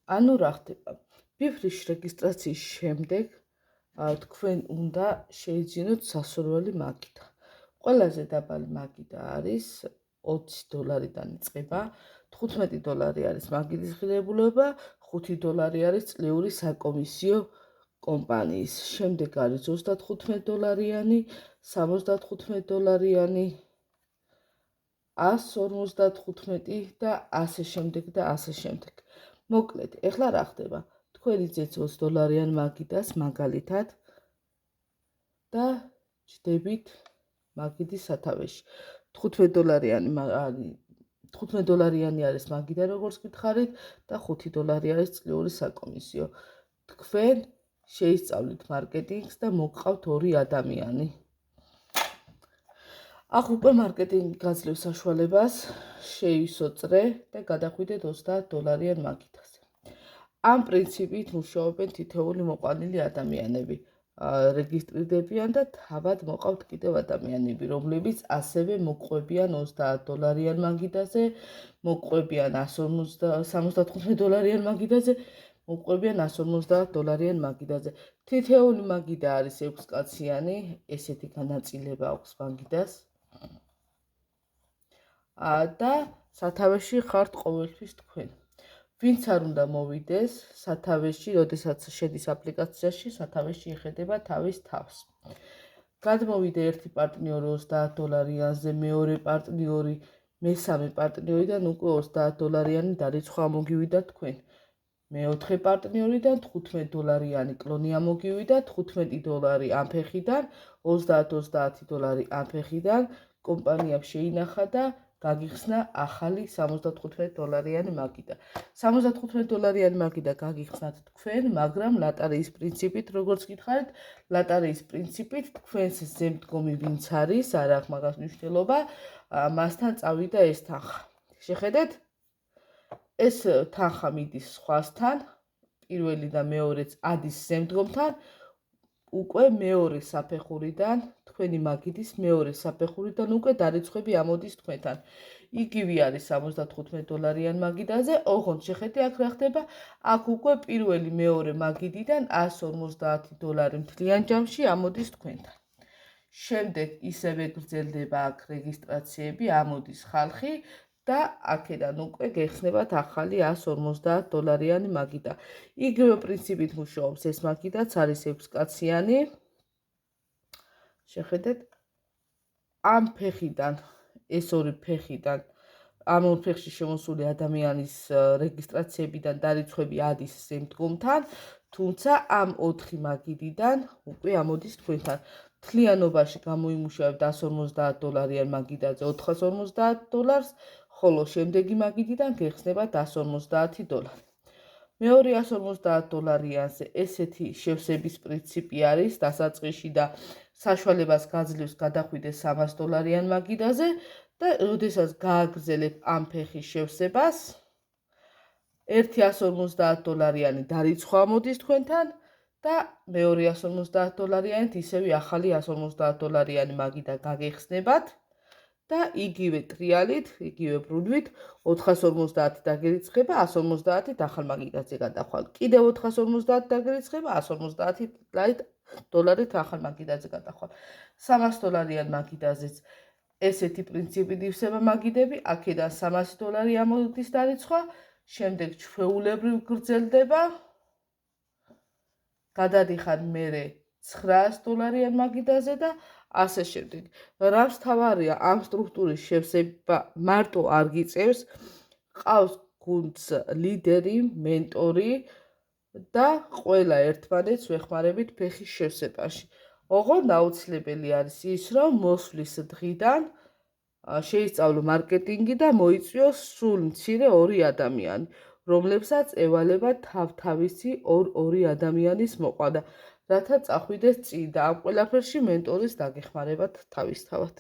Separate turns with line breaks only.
ანუ რა ხდება? ბიფრის რეგისტრაციის შემდეგ თქვენ უნდა შეიძინოთ სასურველი მაგიდა. ყველაზე დაბალი მაგიდა არის $20-დან იწყება, $15 არის მაგიდის ღირებულება, $5 არის წლიური საკომისიო კომპანიის. შემდეგ არის $35-იანი, $75-იანი, $155 და ასე შემდეგ და ასე შემდეგ. მოკლედ, ეხლა რა ხდება? თქვენ იძეთ $20-იან მაგიდას მაგალითად და ჯდებით მაგიდის სათავეში. $15-იანი არის მაგიდა, როგორც გითხარით, და $5 არის წლიური საკომისიო. თქვენ შეისწავლით მარკეტინგს და მოგყავთ 2 ადამიანი. ახ უკვე მარკეტინგი გაძლევს საშუალებას შეივსო წრე და გადახვიდეთ $30-იან მაგიდაზე. ამ პრინციპით მუშაობენ თითოეული მოყვანილი ადამიანები. რეგისტრირდებიან და თავად მოყავთ კიდევ ადამიანები, რომლებიც ასევე მოყვებიან $30-იან მაგიდაზე, მოყვებიან $75-იან მაგიდაზე, მოყვებიან $150-იან მაგიდაზე. თითოეული მაგიდა არის 6 კაციანი, ესეთი განაწილება აქვს მაგიდას. და სათავეში ხართ ყოველთვის თქვენ. ვინც არ უნდა მოვიდეს სათავეში, როდესაც შედის აპლიკაციაში, სათავეში იხედება თავის თავს. გადმოვიდა ერთი პარტნიორი $30-იანზე, მეორე პარტნიორი, მესამე პარტნიორიდან უკვე $30-იანი დარიცხვა მოგივიდა თქვენ. მეოთხე პარტნიორიდან $15-იანი კლონი ამოგივიდა, $15 ამ ფეხიდან, $30 ამ ფეხიდან, კომპანიამ შეინახა და გაგიხსნა ახალი $75-იანი მაგიდა. $75-იანი მაგიდა გაგიხსნათ თქვენ, მაგრამ ლატარიის პრინციპით, როგორც გითხარით, ლატარიის პრინციპით თქვენს ზემდგომი ვინც არის, არ აქვს მაგას მნიშვნელობა, მასთან წავიდა ეს თანხა. შეხედეთ? ეს თანხა მიდის სხვასთან, პირველი და მეორეც ადის ზემდგომთან, უკვე მეორე საფეხურიდან, თქვენი მაგიდის მეორე საფეხურიდან უკვე დარიცხვები ამოდის თქვენთან. იგივე არის $75-იან მაგიდაზე, ოღონდ შეხედე აქ რა ხდება, აქ უკვე პირველი მეორე მაგიდიდან $150 მთლიან ჯამში ამოდის თქვენთან. შემდეგ ისევე გრძელდება აქ რეგისტრაციები, ამოდის ხალხი და აქედან უკვე გეხსნებათ ახალი $150-იანი მაგიდა. იგივე პრინციპით მუშაობს ეს მაგიდაც, არის 6 კაციანი. შეხედეთ, ამ ფეხიდან, ეს ორი ფეხიდან, ამ ორ ფეხში შემოსული ადამიანის რეგისტრაციებიდან დარიცხვები ადის ზემდგომთან, თუმცა ამ 4 მაგიდიდან უკვე ამოდის თქვენთან. მთლიანობაში გამოიმუშავებთ $150-იან მაგიდაზე $450, ხოლო შემდეგი მაგიდიდან გეხსნებათ $150. მეორე $150-იანზე ესეთი შევსების პრინციპი არის დასაწყისში და საშუალებას გაძლევს გადახვიდეს $300-იან მაგიდაზე და როდესაც გააგრძელებ ამ ფეხის შევსებას, ერთი $150-იანი დარიცხვა მოდის თქვენთან და მეორე $150-იანით ისევ ახალი $150-იანი მაგიდა გაგეხსნებათ და იგივე ტრიალით, იგივე ბრუნვით 450 დაგერიცხება, 150-ით ახალ მაგიდაზე გადახვალ. კიდევ 450 დაგერიცხება, $150-ით ახალ მაგიდაზე გადახვალ. $300-იან მაგიდაზეც ესეთი პრინციპით ივსება მაგიდები, აქედან $300 ამოდის დარიცხვა, შემდეგ ჩვეულებრივ გრძელდება, გადადიხარ მერე $900-იან მაგიდაზე და ასე შემდეგ. რამს თავარია ამ სტრუქტურის შევსება მარტო არ გიწევს, ყავს გუნდს ლიდერი, მენტორი და ყველა ერთმანეთს ვეხმარებით ფეხის შევსებაში. ოღონდ აუცილებელი არის ის, რომ მოსვლის დღიდან შეისწავლო მარკეტინგი და მოიწვიოს სულ მცირე 2 ადამიანი, რომლებსაც ევალება თავთავისი 2 ადამიანის მოყვანა, რათა წახვიდეს წინ და ამ ყველაფერში მენტორის დაგეხმარებათ თავისთავად.